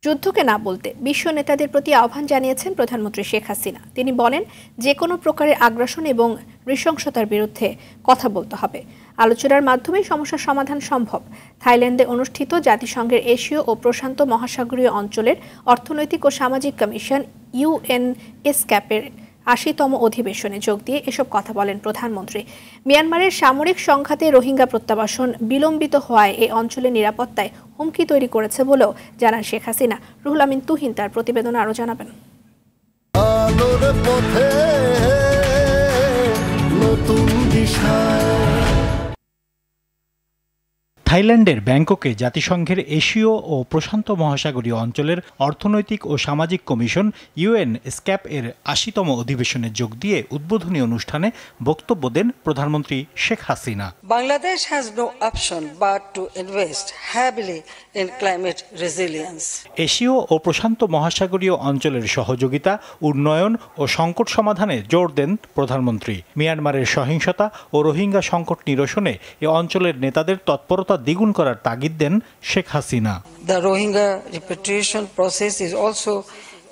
যুদ্ধকে না বলতে বিশ্ব নেতাদের প্রতি আহ্বান জানিয়েছেন প্রধানমন্ত্রী শেখ হাসিনা। তিনি বলেন, যে কোনো প্রকারের আগ্রাসন এবং নৃশংসতার বিরুদ্ধে কথা বলতে হবে। আলোচনার মাধ্যমে সমস্যার সমাধান সম্ভব। থাইল্যান্ডে অনুষ্ঠিত জাতিসংঘের এশীয় ও প্রশান্ত মহাসাগরীয় অঞ্চলের অর্থনৈতিক ও সামাজিক কমিশন UNESCAP-এর ৮০তম অধিবেশনে যোগ দিয়ে এসব কথা বলেন প্রধানমন্ত্রী। মিয়ানমারের সামরিক সংঘাতে রোহিঙ্গা প্রত্যাবাসন বিলম্বিত হওয়ায় এই অঞ্চলের নিরাপত্তায় হুমকি তৈরি করেছে বলেও জানান শেখ হাসিনা। রুহুল আমিন তুহিন তার প্রতিবেদনে আরও জানাবেন। থাইল্যান্ডের ব্যাংককে জাতিসংঘের এশীয় ও প্রশান্ত মহাসাগরীয় অঞ্চলের অর্থনৈতিক ও সামাজিক কমিশন UNESCAP-এর ৮০তম অধিবেশনে যোগ দিয়ে উদ্বোধনী অনুষ্ঠানে বক্তব্য দেন প্রধানমন্ত্রী Sheikh Hasina. Bangladesh has no option but to invest heavily in climate resilience. এশীয় ও প্রশান্ত মহাসাগরীয় অঞ্চলের সহযোগিতা, উন্নয়ন ও সংকট সমাধানে জোর দেন প্রধানমন্ত্রী। মিয়ানমারের সহিংসতা ও রোহিঙ্গা সংকট নিরসনে এ অঞ্চলের নেতাদের তৎপরতা দ্বিগুণ করার তাগিদ দেন Sheikh Hasina. The Rohingya repatriation process is also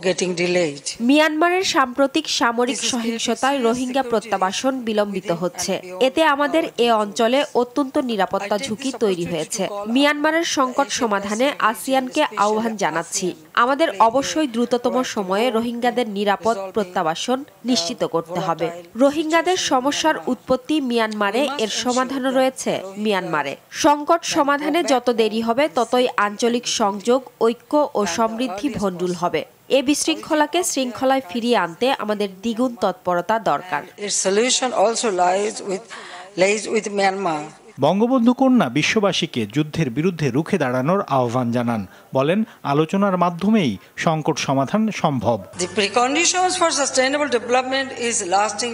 getting delayed. মিয়ানমারের সাম্প্রতিক সামরিক সহিংসতায় রোহিঙ্গা প্রত্যাবাসন বিলম্বিত হচ্ছে। এতে আমাদের এ অঞ্চলে অত্যন্ত নিরাপত্তা ঝুঁকি তৈরি হয়েছে। মিয়ানমারের সংকট সমাধানে আসিয়ানকে আহ্বান জানাচ্ছি। আমাদের অবশ্যই দ্রুততম সময়ে রোহিঙ্গাদের নিরাপদ প্রত্যাবাসন নিশ্চিত করতে হবে। রোহিঙ্গাদের সমস্যার উৎপত্তি মিয়ানমারে, এর সমাধানও রয়েছে মিয়ানমারে। সংকট সমাধানে যত দেরি হবে ততই আঞ্চলিক সংযোগ, ঐক্য ও সমৃদ্ধি ভণ্ডুল হবে। এ বিশৃঙ্খলাকে শৃঙ্খলায় ফিরিয়ে আনতে আমাদের দ্বিগুণ তৎপরতা দরকার। বঙ্গবন্ধু কন্যা বিশ্ববাসীকে যুদ্ধের বিরুদ্ধে রুখে দাঁড়ানোর আহ্বান জানান। বলেন, আলোচনার মাধ্যমেই সংকট সমাধান সম্ভব।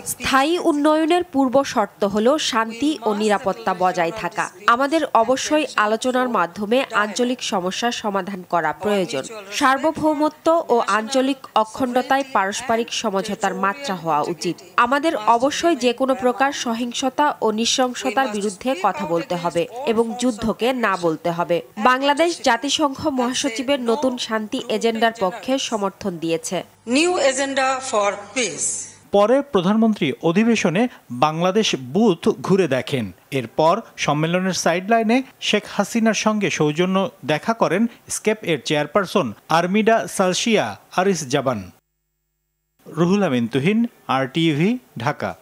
স্থায়ী উন্নয়নের পূর্ব শর্ত হল শান্তি ও নিরাপত্তা বজায় থাকা। আমাদের অবশ্যই আলোচনার মাধ্যমে আঞ্চলিক সমস্যার সমাধান করা প্রয়োজন। সার্বভৌমত্ব ও আঞ্চলিক অখণ্ডতায় পারস্পরিক সমঝোতার মাত্রা হওয়া উচিত। আমাদের অবশ্যই যে কোনো প্রকার সহিংসতা ও নৃশংসতার বিরুদ্ধে কথা বলতে হবে এবং যুদ্ধকে না বলতে হবে। বাংলাদেশ জাতিসংঘ মহাসচিবের নতুন শান্তি এজেন্ডার পক্ষে সমর্থন দিয়েছে। New agenda for piece. পরে প্রধানমন্ত্রী অধিবেশনে বাংলাদেশ বুথ ঘুরে দেখেন। এরপর সম্মেলনের সাইডলাইনে শেখ হাসিনার সঙ্গে সৌজন্য দেখা করেন স্কেপ-এর চেয়ারপারসন আর্মিডা সালসিয়া আরিস জাবান। রুহুল আমিন তুহিন, RTV, ঢাকা।